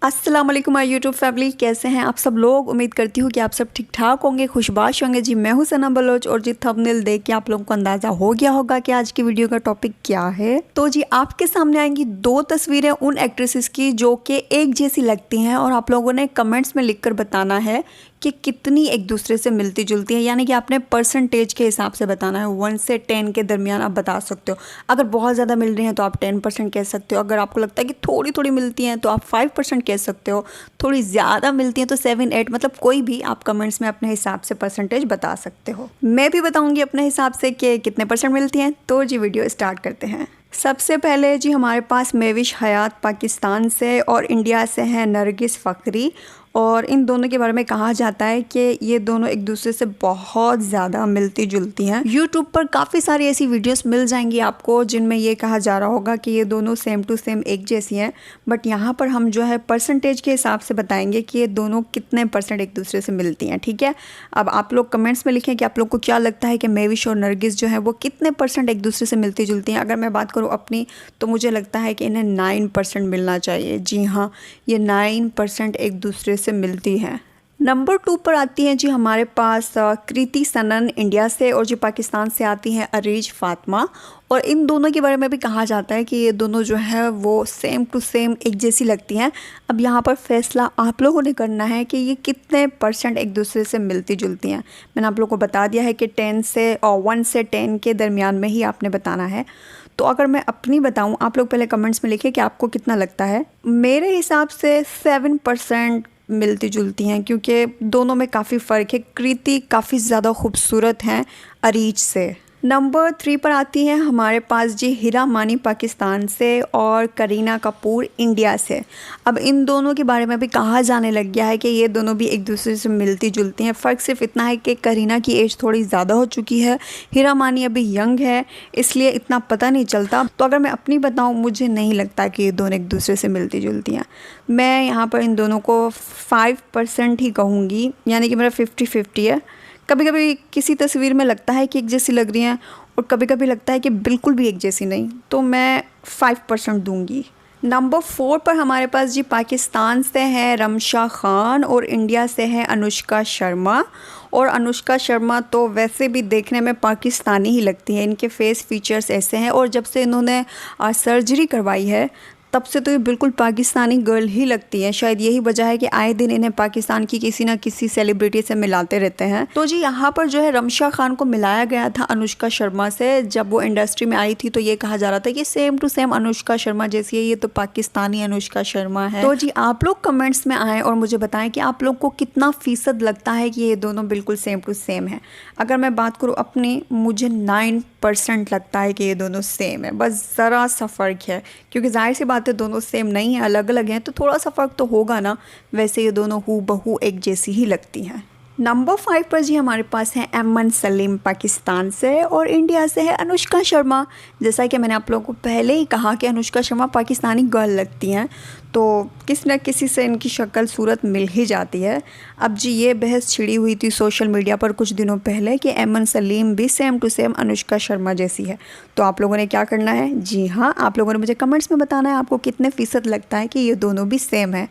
अस्सलाम वालेकुम my YouTube family, कैसे हैं आप सब लोग। उम्मीद करती हूँ कि आप सब ठीक ठाक होंगे, खुशबाश होंगे। जी मैं हूँ सना बलोच और जी थंबनेल देख के आप लोगों को अंदाज़ा हो गया होगा कि आज की वीडियो का टॉपिक क्या है। तो जी आपके सामने आएंगी दो तस्वीरें उन एक्ट्रेसेस की जो कि एक जैसी लगती हैं और आप लोगों ने कमेंट्स में लिख कर बताना है कि कितनी एक दूसरे से मिलती जुलती है, यानी कि आपने परसेंटेज के हिसाब से बताना है। 1 से 10 के दरमियान आप बता सकते हो। अगर बहुत ज़्यादा मिल रही हैं तो आप 10% कह सकते हो। अगर आपको लगता है कि थोड़ी थोड़ी मिलती हैं तो आप 5% कह सकते हो। थोड़ी ज़्यादा मिलती हैं तो 7-8, मतलब कोई भी आप कमेंट्स में अपने हिसाब से परसेंटेज बता सकते हो। मैं भी बताऊँगी अपने हिसाब से कि कितने परसेंट मिलती हैं। तो जी वीडियो स्टार्ट करते हैं। सबसे पहले जी हमारे पास मेविश हयात पाकिस्तान से और इंडिया से हैं नरगिस फ़खरी। और इन दोनों के बारे में कहा जाता है कि ये दोनों एक दूसरे से बहुत ज़्यादा मिलती जुलती हैं। यूट्यूब पर काफ़ी सारी ऐसी वीडियोस मिल जाएंगी आपको जिनमें ये कहा जा रहा होगा कि ये दोनों सेम टू सेम एक जैसी हैं, बट यहाँ पर हम जो है परसेंटेज के हिसाब से बताएंगे कि ये दोनों कितने परसेंट एक दूसरे से मिलती हैं। ठीक है, अब आप लोग कमेंट्स में लिखें कि आप लोग को क्या लगता है कि मेविश और नरगिस जो है वो कितने परसेंट एक दूसरे से मिलती जुलती हैं। अगर मैं बात करूँ अपनी, तो मुझे लगता है कि इन्हें 9% मिलना चाहिए। जी हाँ, ये 9% एक दूसरे से मिलती है। नंबर 2 पर आती हैं जी हमारे पास कृति सनन इंडिया से, और जी पाकिस्तान से आती हैं अरीज फातिमा। और इन दोनों के बारे में भी कहा जाता है कि ये दोनों जो है वो सेम टू सेम एक जैसी लगती हैं। अब यहाँ पर फैसला आप लोगों ने करना है कि ये कितने परसेंट एक दूसरे से मिलती जुलती हैं। मैंने आप लोगों को बता दिया है कि 1 से 10 के दरमियान में ही आपने बताना है। तो अगर मैं अपनी बताऊं, आप लोग पहले कमेंट्स में लिखिए कि आपको कितना लगता है। मेरे हिसाब से 7% मिलती जुलती हैं, क्योंकि दोनों में काफ़ी फ़र्क है। कृति काफ़ी ज़्यादा खूबसूरत हैं अरीज से। नंबर 3 पर आती हैं हमारे पास जी हिरा मानी पाकिस्तान से और करीना कपूर इंडिया से। अब इन दोनों के बारे में भी कहा जाने लग गया है कि ये दोनों भी एक दूसरे से मिलती जुलती हैं। फ़र्क सिर्फ इतना है कि करीना की एज थोड़ी ज़्यादा हो चुकी है, हिरा मानी अभी यंग है, इसलिए इतना पता नहीं चलता। तो अगर मैं अपनी बताऊँ, मुझे नहीं लगता कि ये दोनों एक दूसरे से मिलती जुलती हैं। मैं यहाँ पर इन दोनों को 5% ही कहूँगी, यानी कि मेरा 50-50 है। कभी कभी किसी तस्वीर में लगता है कि एक जैसी लग रही हैं और कभी कभी लगता है कि बिल्कुल भी एक जैसी नहीं, तो मैं 5% दूंगी। नंबर 4 पर हमारे पास जी पाकिस्तान से है रमशा खान और इंडिया से है अनुष्का शर्मा। और अनुष्का शर्मा तो वैसे भी देखने में पाकिस्तानी ही लगती है। इनके फेस फीचर्स ऐसे हैं, और जब से इन्होंने सर्जरी करवाई है तब से तो ये बिल्कुल पाकिस्तानी गर्ल ही लगती है। शायद यही वजह है कि आए दिन इन्हें पाकिस्तान की किसी ना किसी सेलिब्रिटी से मिलाते रहते हैं। तो जी यहाँ पर जो है रमशा खान को मिलाया गया था अनुष्का शर्मा से। जब वो इंडस्ट्री में आई थी तो ये कहा जा रहा था कि same to same Anushka Sharma जैसी है, ये तो पाकिस्तानी अनुष्का शर्मा है। तो जी आप लोग कमेंट्स में आएँ और मुझे बताएं कि आप लोग को कितना फ़ीसद लगता है कि ये दोनों बिल्कुल सेम टू सेम है। अगर मैं बात करूँ अपनी, मुझे 9% लगता है कि ये दोनों सेम है। बस ज़रा सा फ़र्क है, क्योंकि जाहिर सी बात है दोनों सेम नहीं है, अलग अलग हैं, तो थोड़ा सा फ़र्क तो होगा ना। वैसे ये दोनों हूबहू एक जैसी ही लगती हैं। नंबर 5 पर जी हमारे पास हैं एमन सलीम पाकिस्तान से, और इंडिया से है अनुष्का शर्मा। जैसा कि मैंने आप लोगों को पहले ही कहा कि अनुष्का शर्मा पाकिस्तानी गर्ल लगती हैं, तो किसी न किसी से इनकी शक्ल सूरत मिल ही जाती है। अब जी ये बहस छिड़ी हुई थी सोशल मीडिया पर कुछ दिनों पहले कि एमन सलीम भी same to same Anushka Sharma जैसी है। तो आप लोगों ने क्या करना है, जी हाँ, आप लोगों ने मुझे कमेंट्स में बताना है आपको कितने फ़ीसद लगता है कि ये दोनों भी सेम है।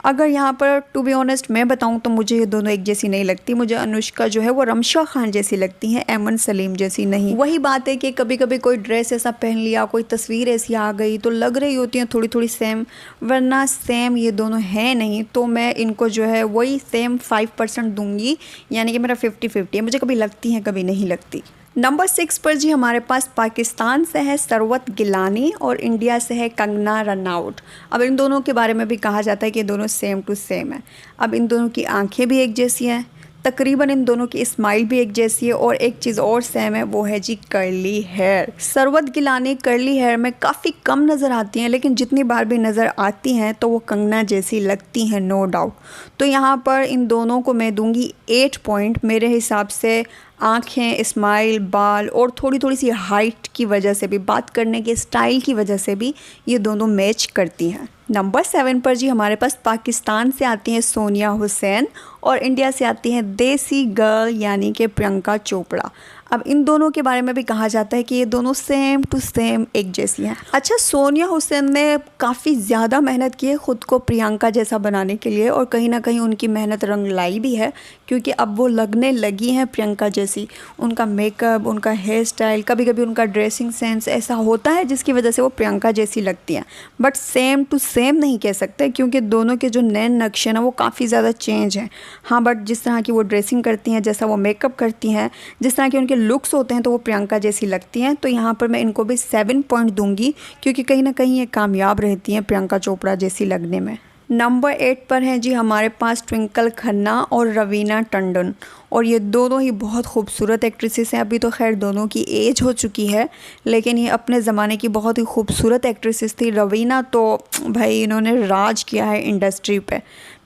अगर यहाँ पर टू बी ऑनेस्ट मैं बताऊँ तो मुझे ये दोनों एक जैसी नहीं लगती। मुझे अनुष्का जो है वो रमशा खान जैसी लगती हैं, एमन सलीम जैसी नहीं। वही बात है कि कभी कभी कोई ड्रेस ऐसा पहन लिया, कोई तस्वीर ऐसी आ गई तो लग रही होती हैं थोड़ी थोड़ी सेम, वरना सेम ये दोनों हैं नहीं। तो मैं इनको जो है वही सेम 5% दूंगी, यानी कि मेरा 50-50 है। मुझे कभी लगती हैं कभी नहीं लगती। नंबर 6 पर जी हमारे पास पाकिस्तान से है सरवत गिलानी और इंडिया से है कंगना रनौत। अब इन दोनों के बारे में भी कहा जाता है कि दोनों सेम टू सेम है। अब इन दोनों की आंखें भी एक जैसी हैं, तकरीबन इन दोनों की स्माइल भी एक जैसी है, और एक चीज़ और सेम है, वो है जी curly hair. Sarwat Gilani curly hair में काफ़ी कम नज़र आती हैं, लेकिन जितनी बार भी नज़र आती हैं तो वो कंगना जैसी लगती हैं, नो डाउट। तो यहाँ पर इन दोनों को मैं दूंगी 8 पॉइंट। मेरे हिसाब से आँखें, स्माइल, बाल और थोड़ी थोड़ी सी हाइट की वजह से भी, बात करने के स्टाइल की वजह से भी ये दोनों मैच करती हैं। नंबर 7 पर जी हमारे पास पाकिस्तान से आती हैं सोनिया हुसैन और इंडिया से आती हैं देसी गर्ल यानी कि प्रियंका चोपड़ा। अब इन दोनों के बारे में भी कहा जाता है कि ये दोनों सेम टू सेम एक जैसी हैं। अच्छा, सोनिया हुसैन ने काफ़ी ज़्यादा मेहनत की है ख़ुद को प्रियंका जैसा बनाने के लिए, और कहीं ना कहीं उनकी मेहनत रंग लाई भी है, क्योंकि अब वो लगने लगी हैं प्रियंका जैसी। उनका मेकअप, उनका हेयर स्टाइल, कभी कभी उनका ड्रेसिंग सेंस ऐसा होता है जिसकी वजह से वो प्रियंका जैसी लगती हैं। बट सेम टू सेम नहीं कह सकते, क्योंकि दोनों के जो नैन नक्शे ना वो काफ़ी ज़्यादा चेंज हैं। हाँ, बट जिस तरह की वो ड्रेसिंग करती हैं, जैसा वो मेकअप करती हैं, जिस तरह के उनके लुक्स होते हैं, तो वो प्रियंका जैसी लगती हैं। तो यहाँ पर मैं इनको भी 7 पॉइंट दूंगी, क्योंकि कहीं ना कहीं ये कामयाब रहती हैं प्रियंका चोपड़ा जैसी लगने में। नंबर 8 पर हैं जी हमारे पास ट्विंकल खन्ना और रवीना टंडन, और ये दोनों ही बहुत खूबसूरत एक्ट्रेसेस हैं। अभी तो खैर दोनों की एज हो चुकी है, लेकिन ये अपने ज़माने की बहुत ही खूबसूरत एक्ट्रेसेस थी। रवीना तो भाई इन्होंने राज किया है इंडस्ट्री पे,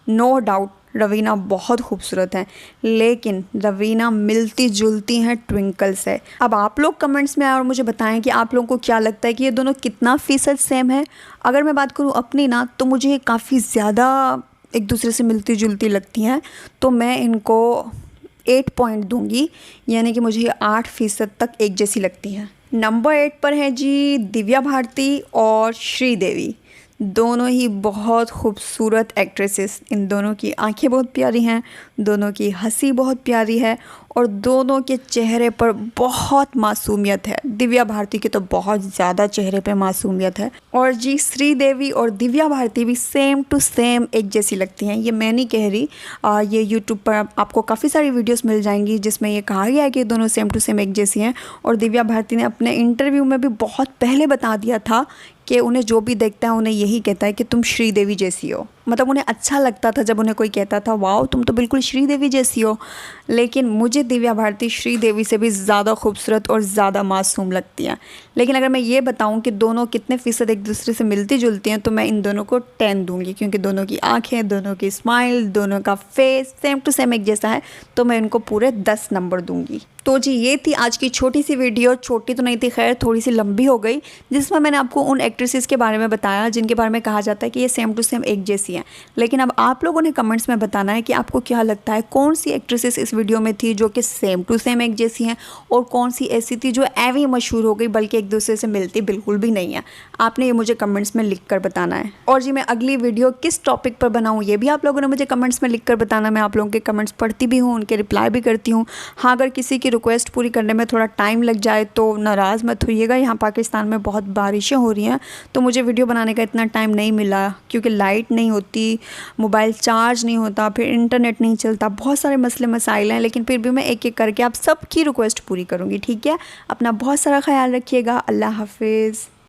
नो डाउट। रवीना बहुत खूबसूरत हैं, लेकिन रवीना मिलती जुलती हैं ट्विंकल से। अब आप लोग कमेंट्स में आए और मुझे बताएं कि आप लोगों को क्या लगता है कि ये दोनों कितना फ़ीसद सेम है। अगर मैं बात करूँ अपनी ना, तो मुझे ये काफ़ी ज़्यादा एक दूसरे से मिलती जुलती लगती हैं, तो मैं इनको 8 पॉइंट दूंगी, यानी कि मुझे ये 8% तक एक जैसी लगती हैं। नंबर 8 पर है जी दिव्या भारती और श्रीदेवी, दोनों ही बहुत खूबसूरत एक्ट्रेसेस। इन दोनों की आंखें बहुत प्यारी हैं, दोनों की हंसी बहुत प्यारी है, और दोनों के चेहरे पर बहुत मासूमियत है। दिव्या भारती के तो बहुत ज़्यादा चेहरे पे मासूमियत है। और जी श्रीदेवी और दिव्या भारती भी सेम टू सेम एक जैसी लगती हैं। ये मैं नहीं कह रही, ये यूट्यूब पर आपको काफ़ी सारी वीडियोस मिल जाएंगी जिसमें ये कहा गया है कि दोनों सेम टू सेम एक जैसी हैं। और दिव्या भारती ने अपने इंटरव्यू में भी बहुत पहले बता दिया था कि उन्हें जो भी देखता है उन्हें यही कहता है कि तुम श्रीदेवी जैसी हो। मतलब उन्हें अच्छा लगता था जब उन्हें कोई कहता था वाओ तुम तो बिल्कुल श्रीदेवी जैसी हो। लेकिन मुझे दिव्या भारती श्रीदेवी से भी ज़्यादा खूबसूरत और ज़्यादा मासूम लगती हैं। लेकिन अगर मैं ये बताऊं कि दोनों कितने फ़ीसद एक दूसरे से मिलती जुलती हैं, तो मैं इन दोनों को 10 दूंगी, क्योंकि दोनों की आँखें, दोनों की स्माइल, दोनों का फेस सेम टू सेम एक जैसा है, तो मैं इनको पूरे 10 नंबर दूँगी। तो जी ये थी आज की छोटी सी वीडियो। छोटी तो नहीं थी खैर, थोड़ी सी लंबी हो गई, जिसमें मैंने आपको उन एक्ट्रेसेस के बारे में बताया जिनके बारे में कहा जाता है कि ये सेम टू सेम एक जैसी हैं। लेकिन अब आप लोगों ने कमेंट्स में बताना है कि आपको क्या लगता है कौन सी एक्ट्रेसेस इस वीडियो में थी जो कि सेम टू सेम एक जैसी हैं, और कौन सी ऐसी थी जो एवं मशहूर हो गई बल्कि एक दूसरे से मिलती बिल्कुल भी नहीं है। आपने ये मुझे कमेंट्स में लिख कर बताना है। और जी मैं अगली वीडियो किस टॉपिक पर बनाऊँ ये भी आप लोगों ने मुझे कमेंट्स में लिख कर बताना। मैं आप लोगों के कमेंट्स पढ़ती भी हूँ, उनके रिप्लाई भी करती हूँ। हाँ, अगर किसी की रिक्वेस्ट पूरी करने में थोड़ा टाइम लग जाए तो नाराज़ मत होइएगा। यहाँ पाकिस्तान में बहुत बारिशें हो रही हैं, तो मुझे वीडियो बनाने का इतना टाइम नहीं मिला, क्योंकि लाइट नहीं होती, मोबाइल चार्ज नहीं होता, फिर इंटरनेट नहीं चलता, बहुत सारे मसले मसाइल हैं। लेकिन फिर भी मैं एक एक करके आप सबकी रिक्वेस्ट पूरी करूँगी। ठीक है, अपना बहुत सारा ख्याल रखिएगा। अल्लाह हाफिज़।